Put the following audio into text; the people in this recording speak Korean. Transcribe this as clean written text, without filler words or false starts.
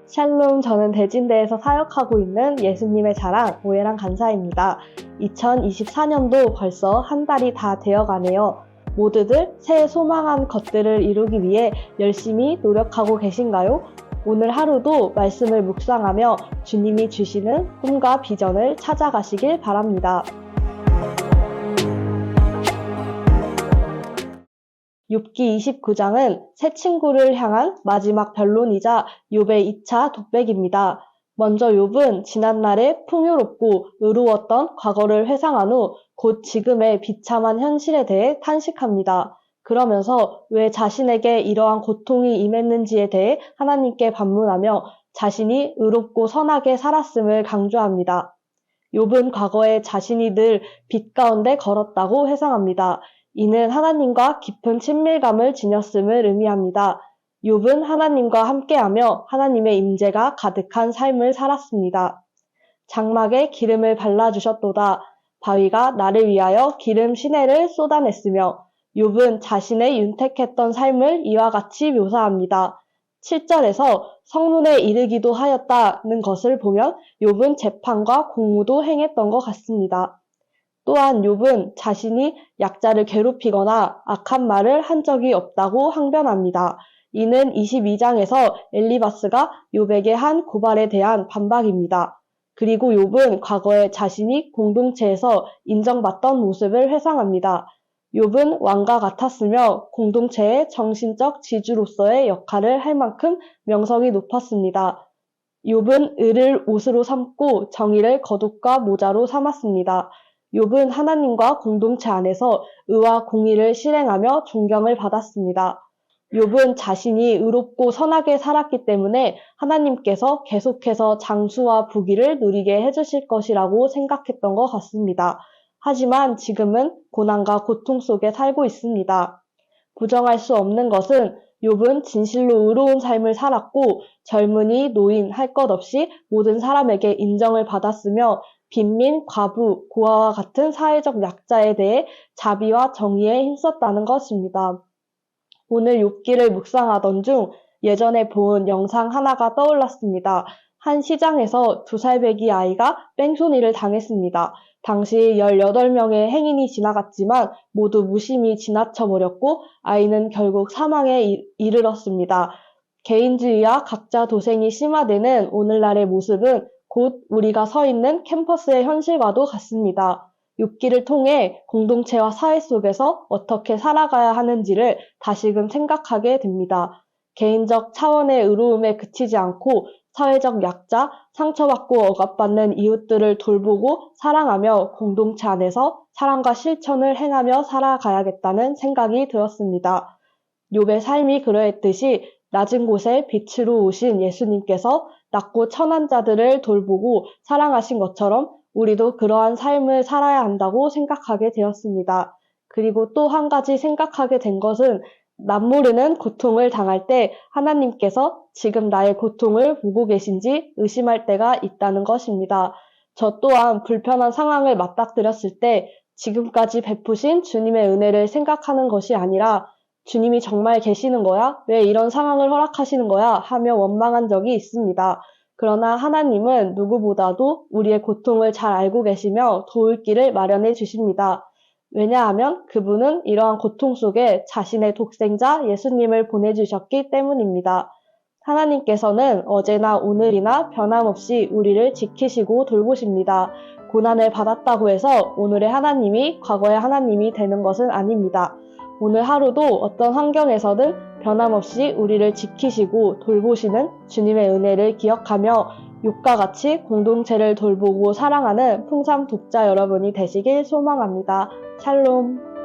샬롬, 저는 대진대에서 사역하고 있는 예수님의 자랑 오해랑 간사입니다. 2024년도 벌써 한 달이 다 되어가네요. 모두들 새해 소망한 것들을 이루기 위해 열심히 노력하고 계신가요? 오늘 하루도 말씀을 묵상하며 주님이 주시는 꿈과 비전을 찾아가시길 바랍니다. 욥기 29장은 새 친구를 향한 마지막 변론이자 욥의 2차 독백입니다. 먼저 욥은 지난날의 풍요롭고 의로웠던 과거를 회상한 후 곧 지금의 비참한 현실에 대해 탄식합니다. 그러면서 왜 자신에게 이러한 고통이 임했는지에 대해 하나님께 반문하며 자신이 의롭고 선하게 살았음을 강조합니다. 욥은 과거에 자신이 늘 빛 가운데 걸었다고 회상합니다. 이는 하나님과 깊은 친밀감을 지녔음을 의미합니다. 욥은 하나님과 함께하며 하나님의 임재가 가득한 삶을 살았습니다. 장막에 기름을 발라주셨도다. 바위가 나를 위하여 기름 시내를 쏟아냈으며 욥은 자신의 윤택했던 삶을 이와 같이 묘사합니다. 7절에서 성문에 이르기도 하였다는 것을 보면 욥은 재판과 공무도 행했던 것 같습니다. 또한 욥은 자신이 약자를 괴롭히거나 악한 말을 한 적이 없다고 항변합니다. 이는 22장에서 엘리바스가 욥에게 한 고발에 대한 반박입니다. 그리고 욥은 과거에 자신이 공동체에서 인정받던 모습을 회상합니다. 욥은 왕과 같았으며 공동체의 정신적 지주로서의 역할을 할 만큼 명성이 높았습니다. 욥은 의를 옷으로 삼고 정의를 겉옷과 모자로 삼았습니다. 욥은 하나님과 공동체 안에서 의와 공의를 실행하며 존경을 받았습니다. 욥은 자신이 의롭고 선하게 살았기 때문에 하나님께서 계속해서 장수와 부귀를 누리게 해주실 것이라고 생각했던 것 같습니다. 하지만 지금은 고난과 고통 속에 살고 있습니다. 부정할 수 없는 것은 욥은 진실로 의로운 삶을 살았고 젊은이, 노인 할 것 없이 모든 사람에게 인정을 받았으며 빈민, 과부, 고아와 같은 사회적 약자에 대해 자비와 정의에 힘썼다는 것입니다. 오늘 욥기를 묵상하던 중 예전에 본 영상 하나가 떠올랐습니다. 한 시장에서 2살 배기 아이가 뺑소니를 당했습니다. 당시 18명의 행인이 지나갔지만 모두 무심히 지나쳐버렸고 아이는 결국 사망에 이르렀습니다. 개인주의와 각자 도생이 심화되는 오늘날의 모습은 곧 우리가 서 있는 캠퍼스의 현실과도 같습니다. 욥기를 통해 공동체와 사회 속에서 어떻게 살아가야 하는지를 다시금 생각하게 됩니다. 개인적 차원의 의로움에 그치지 않고 사회적 약자, 상처받고 억압받는 이웃들을 돌보고 사랑하며 공동체 안에서 사랑과 실천을 행하며 살아가야겠다는 생각이 들었습니다. 욥의 삶이 그러했듯이 낮은 곳에 빛으로 오신 예수님께서 낮고 천한 자들을 돌보고 사랑하신 것처럼 우리도 그러한 삶을 살아야 한다고 생각하게 되었습니다. 그리고 또 한 가지 생각하게 된 것은 남모르는 고통을 당할 때 하나님께서 지금 나의 고통을 보고 계신지 의심할 때가 있다는 것입니다. 저 또한 불편한 상황을 맞닥뜨렸을 때 지금까지 베푸신 주님의 은혜를 생각하는 것이 아니라 주님이 정말 계시는 거야? 왜 이런 상황을 허락하시는 거야? 하며 원망한 적이 있습니다. 그러나 하나님은 누구보다도 우리의 고통을 잘 알고 계시며 도울 길을 마련해 주십니다. 왜냐하면 그분은 이러한 고통 속에 자신의 독생자 예수님을 보내주셨기 때문입니다. 하나님께서는 어제나 오늘이나 변함없이 우리를 지키시고 돌보십니다. 고난을 받았다고 해서 오늘의 하나님이 과거의 하나님이 되는 것은 아닙니다. 오늘 하루도 어떤 환경에서든 변함없이 우리를 지키시고 돌보시는 주님의 은혜를 기억하며 욥과 같이 공동체를 돌보고 사랑하는 풍삼 독자 여러분이 되시길 소망합니다. 샬롬.